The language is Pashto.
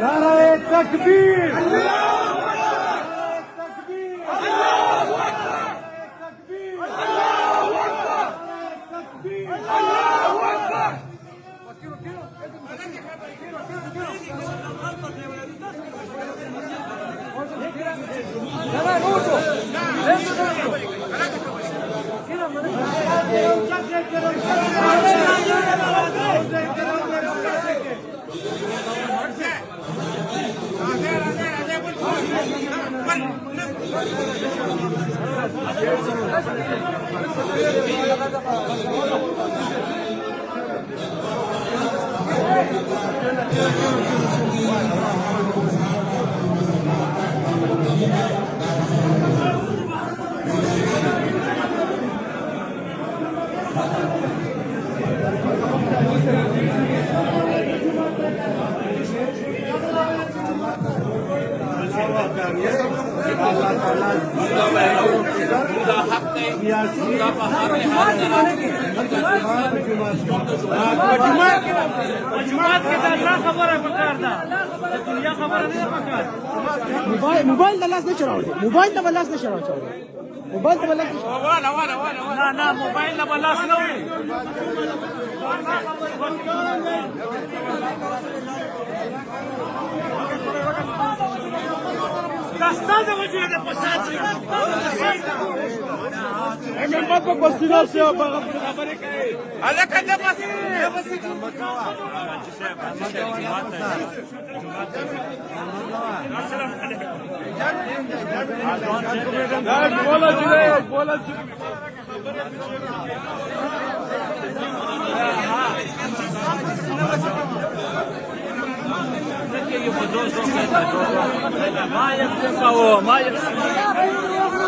नाराए तकबीर, موبایل د لاس نه چلاوي موبایل د لاس نه چلاوي موبایل د لاس نه نه موبایل د لاس نه Gastada وجه د فساد امام بابا کوستینار سے خبرې کوي الکه د بس السلام علیکم بولا ما يكفيه ما يكفيه